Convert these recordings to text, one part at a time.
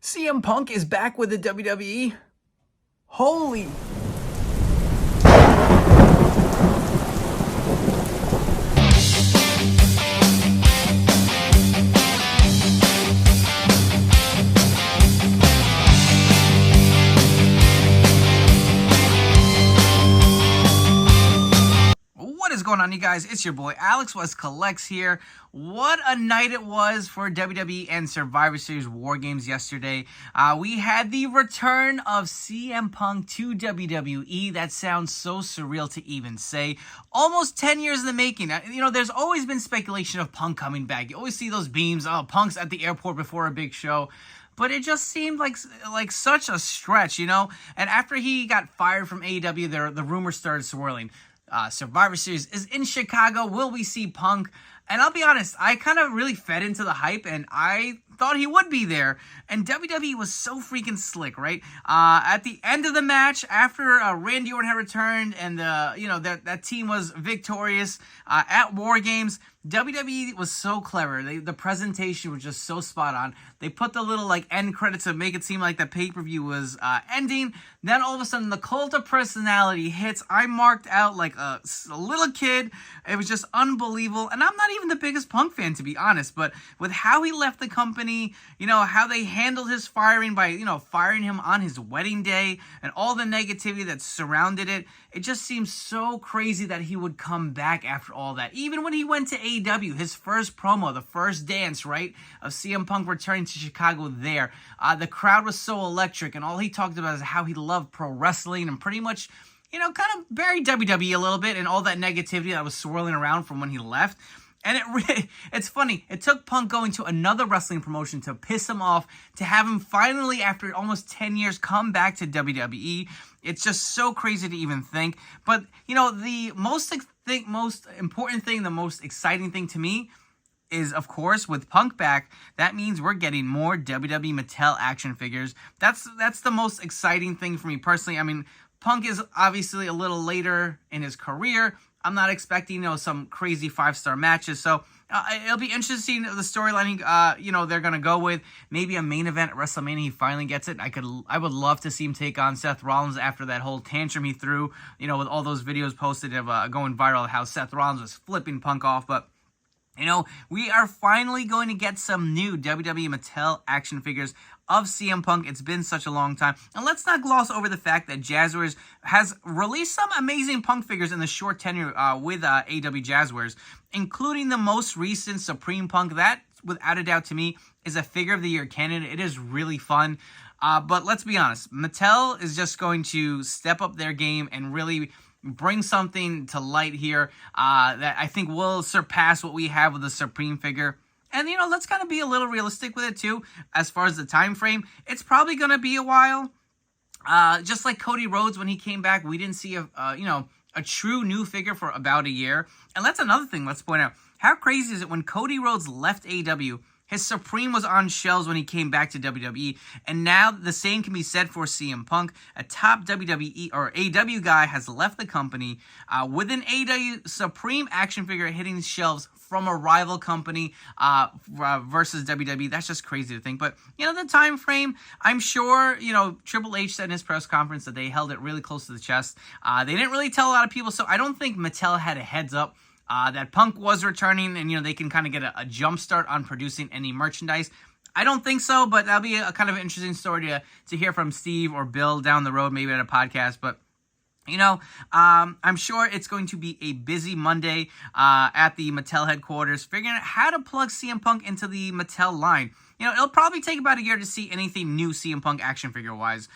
CM Punk is back with the WWE. Holy. What is going on, you guys? It's your boy Alex West Collects here. What a night it was for WWE and Survivor Series War Games yesterday. We had the return of CM Punk to WWE. That sounds so surreal to even say. Almost 10 years in the making. You know, there's always been speculation of Punk coming back. You always see those beams. Oh, Punk's at the airport before a big show. But it just seemed like such a stretch, you know? And after he got fired from AEW, the rumors started swirling. Survivor Series is in Chicago. Will we see Punk? And I'll be honest, I kind of really fed into the hype, and I thought he would be there. And WWE was so freaking slick, right? At the end of the match, after Randy Orton had returned, and that team was victorious at War Games, WWE was so clever. The presentation was just so spot on. They put the little end credits to make it seem like the pay-per-view was ending. Then all of a sudden, the cult of personality hits. I marked out like a little kid. It was just unbelievable. And I'm not even the biggest Punk fan, to be honest. But with how he left the company, how they handled his firing by, firing him on his wedding day and all the negativity that surrounded it, it just seems so crazy that he would come back after all that. Even when he went to AEW, his first promo, the first dance, right, of CM Punk returning to Chicago there, the crowd was so electric, and all he talked about is how he loved pro wrestling and pretty much, kind of buried WWE a little bit and all that negativity that was swirling around from when he left. And it's funny. It took Punk going to another wrestling promotion to piss him off, to have him finally, after almost 10 years, come back to WWE. It's just so crazy to even think. But, the most important thing, the most exciting thing to me is, of course, with Punk back, that means we're getting more WWE Mattel action figures. That's the most exciting thing for me personally. I mean, Punk is obviously a little later in his career. I'm not expecting, some crazy 5-star matches. So it'll be interesting, the storyline, they're going to go with. Maybe a main event at WrestleMania, he finally gets it. I would love to see him take on Seth Rollins after that whole tantrum he threw, with all those videos posted of going viral, how Seth Rollins was flipping Punk off. But we are finally going to get some new WWE Mattel action figures of CM Punk. It's been such a long time. And let's not gloss over the fact that Jazzwares has released some amazing Punk figures in the short tenure with AEW Jazzwares, including the most recent Supreme Punk. That, without a doubt to me, is a Figure of the Year candidate. It is really fun. But let's be honest, Mattel is just going to step up their game and really bring something to light here that I think will surpass what we have with the Supreme figure. And, let's kind of be a little realistic with it, too, as far as the time frame. It's probably going to be a while. Just like Cody Rhodes, when he came back, we didn't see a true new figure for about a year. And that's another thing, let's point out. How crazy is it when Cody Rhodes left AEW, his Supreme was on shelves when he came back to WWE, and now the same can be said for CM Punk. A top WWE or AEW guy has left the company with an AEW Supreme action figure hitting shelves from a rival company versus WWE. That's just crazy to think. But, the time frame, I'm sure, Triple H said in his press conference that they held it really close to the chest. They didn't really tell a lot of people, so I don't think Mattel had a heads up that Punk was returning, and, they can kind of get a jump start on producing any merchandise. I don't think so, but that'll be a kind of interesting story to hear from Steve or Bill down the road, maybe at a podcast. But, I'm sure it's going to be a busy Monday at the Mattel headquarters, figuring out how to plug CM Punk into the Mattel line. It'll probably take about a year to see anything new CM Punk action figure-wise.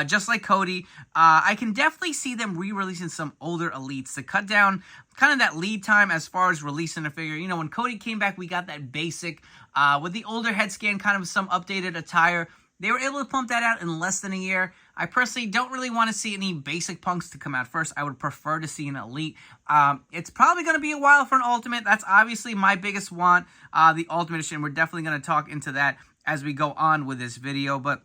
Just like Cody, I can definitely see them re-releasing some older elites to cut down kind of that lead time as far as releasing a figure. When Cody came back, we got that basic, with the older head scan, kind of some updated attire. They were able to pump that out in less than a year. I personally don't really want to see any basic Punks to come out first. I would prefer to see an Elite. It's probably going to be a while for an Ultimate. That's obviously my biggest want, the Ultimate Edition. We're definitely going to talk into that as we go on with this video. But,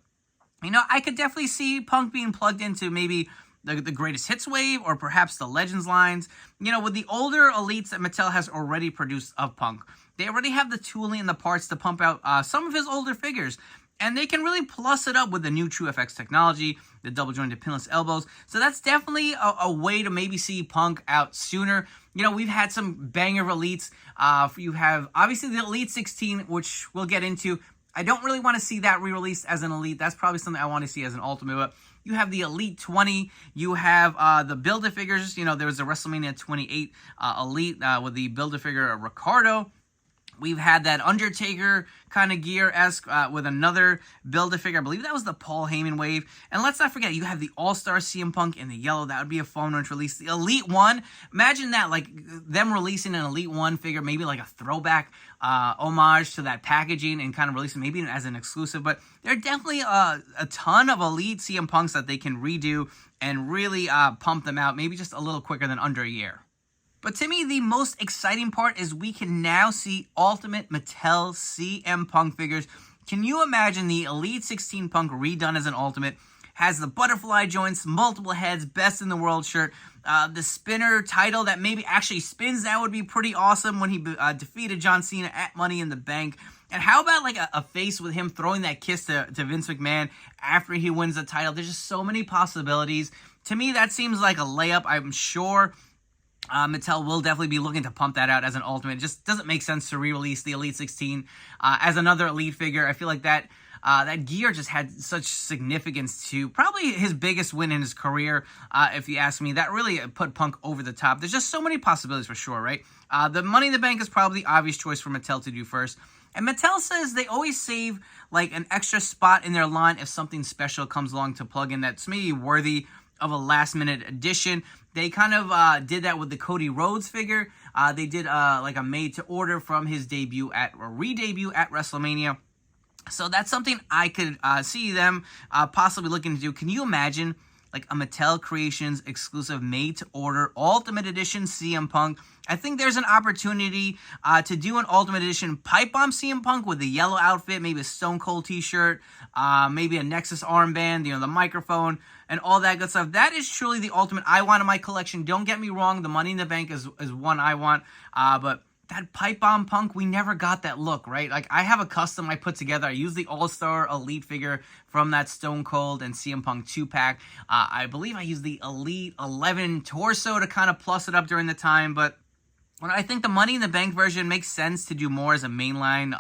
I could definitely see Punk being plugged into maybe the Greatest Hits wave or perhaps the Legends lines. With the older Elites that Mattel has already produced of Punk, they already have the tooling and the parts to pump out some of his older figures. And they can really plus it up with the new TrueFX technology, the double jointed pinless elbows. So that's definitely a way to maybe see Punk out sooner. You know, we've had some banger elites. You have obviously the Elite 16, which we'll get into. I don't really want to see that re-released as an elite. That's probably something I want to see as an ultimate. But you have the Elite 20. You have the Build-A-Figures. You know, there was a WrestleMania 28 elite with the Build-A-Figure Ricardo. We've had that Undertaker kind of gear-esque with another Build-A-Figure. I believe that was the Paul Heyman wave. And let's not forget, you have the All-Star CM Punk in the yellow. That would be a fun one to release. The Elite 1, imagine that, like them releasing an Elite 1 figure, maybe like a throwback homage to that packaging and kind of releasing maybe as an exclusive. But there are definitely a ton of Elite CM Punks that they can redo and really pump them out, maybe just a little quicker than under a year. But to me, the most exciting part is we can now see Ultimate Mattel CM Punk figures. Can you imagine the Elite 16 Punk redone as an Ultimate? Has the butterfly joints, multiple heads, best in the world shirt, the spinner title that maybe actually spins. That would be pretty awesome when he defeated John Cena at Money in the Bank. And how about like a face with him throwing that kiss to Vince McMahon after he wins the title? There's just so many possibilities. To me, that seems like a layup. I'm sure Mattel will definitely be looking to pump that out as an Ultimate. It just doesn't make sense to re-release the Elite 16 as another Elite figure. I feel like that gear just had such significance to probably his biggest win in his career, if you ask me. That really put Punk over the top. There's just so many possibilities for sure, right? The Money in the Bank is probably the obvious choice for Mattel to do first. And Mattel says they always save like an extra spot in their line if something special comes along to plug in that's maybe worthy of a last-minute addition. They kind of did that with the Cody Rhodes figure. They did like a made-to-order from his debut re-debut at WrestleMania. So that's something I could see them possibly looking to do. Can you imagine like a Mattel Creations exclusive made-to-order Ultimate Edition CM Punk? I think there's an opportunity to do an Ultimate Edition Pipe Bomb CM Punk with the yellow outfit, maybe a Stone Cold t-shirt, maybe a Nexus armband, you know, the microphone, and all that good stuff. That is truly the Ultimate I want in my collection. Don't get me wrong, the Money in the Bank is one I want, but that Pipe Bomb Punk, we never got that look, right? Like, I have a custom I put together. I use the All-Star Elite figure from that Stone Cold and CM Punk 2-pack. I believe I used the Elite 11 torso to kind of plus it up during the time, but I think the Money in the Bank version makes sense to do more as a mainline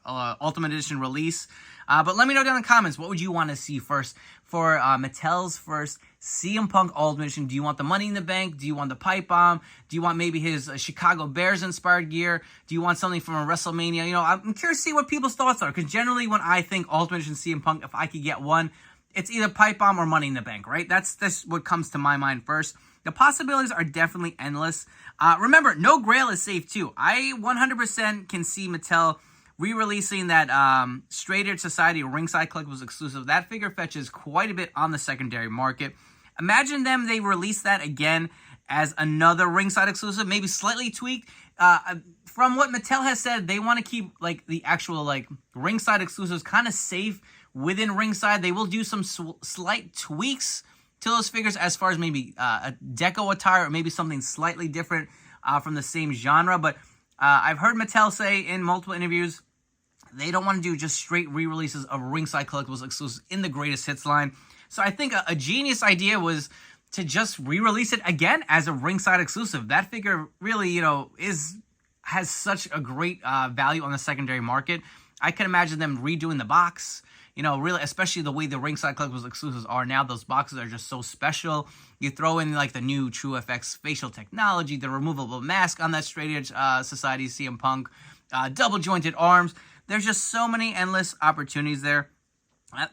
Ultimate Edition release. But let me know down in the comments, what would you want to see first for Mattel's first CM Punk Ultimate Edition? Do you want the Money in the Bank? Do you want the Pipe Bomb? Do you want maybe his Chicago Bears inspired gear? Do you want something from a WrestleMania? You know, I'm curious to see what people's thoughts are, because generally when I think Ultimate Edition CM Punk, if I could get one, it's either Pipe Bomb or Money in the Bank, right? That's what comes to my mind first. The possibilities are definitely endless. Remember, no Grail is safe too. I 100% can see Mattel re-releasing that Straight Edge Society Ringside Collectibles exclusive. That figure fetches quite a bit on the secondary market. Imagine they release that again as another Ringside exclusive, maybe slightly tweaked. From what Mattel has said, they want to keep like the actual like Ringside exclusives kind of safe within Ringside. They will do some slight tweaks to those figures as far as maybe a deco attire or maybe something slightly different from the same genre. But I've heard Mattel say in multiple interviews they don't want to do just straight re-releases of Ringside Collectibles exclusives in the Greatest Hits line. So I think a genius idea was to just re-release it again as a Ringside exclusive. That figure really, you know, has such a great value on the secondary market. I can imagine them redoing the box. You know, really, especially the way the Ringside Collectibles exclusives are now. Those boxes are just so special. You throw in, like, the new TrueFX facial technology, the removable mask on that Straight Edge Society CM Punk, double-jointed arms. There's just so many endless opportunities there.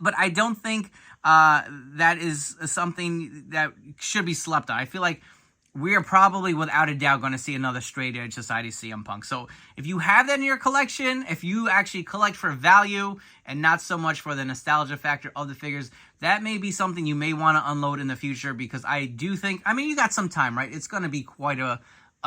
But I don't think that is something that should be slept on. I feel like we are probably, without a doubt, going to see another Straight Edge Society CM Punk. So if you have that in your collection, if you actually collect for value and not so much for the nostalgia factor of the figures, that may be something you may want to unload in the future, because I do think, I mean, you got some time, right? It's going to be quite a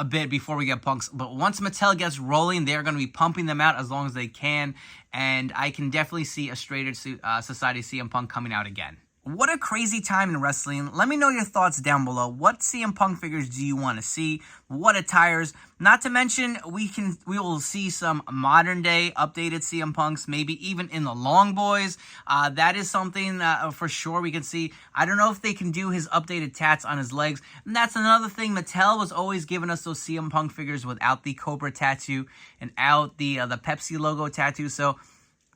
bit before we get Punks. But once Mattel gets rolling, they're going to be pumping them out as long as they can. And I can definitely see a Straight Edge Society CM Punk coming out again. What a crazy time in wrestling. Let me know your thoughts down below. What CM Punk figures do you want to see? What attires? Not to mention, we will see some modern day updated CM Punks, maybe even in the Long Boys. That is something for sure we can see. I don't know if they can do his updated tats on his legs. And that's another thing. Mattel was always giving us those CM Punk figures without the Cobra tattoo and out the Pepsi logo tattoo. So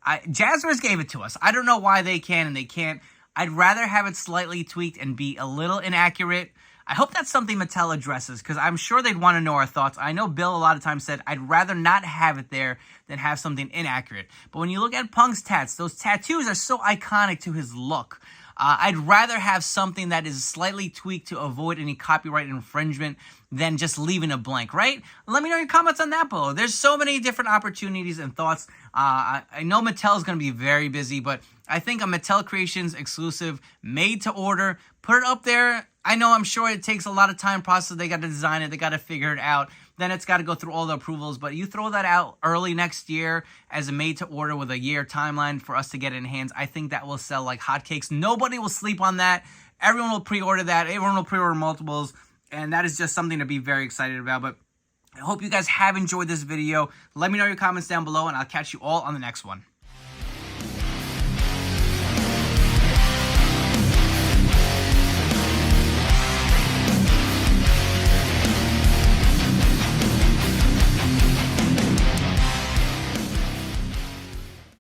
Jazzwares gave it to us. I don't know why they can and they can't. I'd rather have it slightly tweaked and be a little inaccurate. I hope that's something Mattel addresses, because I'm sure they'd want to know our thoughts. I know Bill a lot of times said, I'd rather not have it there than have something inaccurate. But when you look at Punk's tats, those tattoos are so iconic to his look. I'd rather have something that is slightly tweaked to avoid any copyright infringement than just leaving it blank, right? Let me know your comments on that below. There's so many different opportunities and thoughts. I know Mattel is going to be very busy, but I think a Mattel Creations exclusive, made to order, put it up there. I'm sure it takes a lot of time process. They got to design it. They got to figure it out. Then it's got to go through all the approvals. But you throw that out early next year as a made to order with a year timeline for us to get it in hands. I think that will sell like hotcakes. Nobody will sleep on that. Everyone will pre-order that. Everyone will pre-order multiples. And that is just something to be very excited about. But I hope you guys have enjoyed this video. Let me know your comments down below, and I'll catch you all on the next one.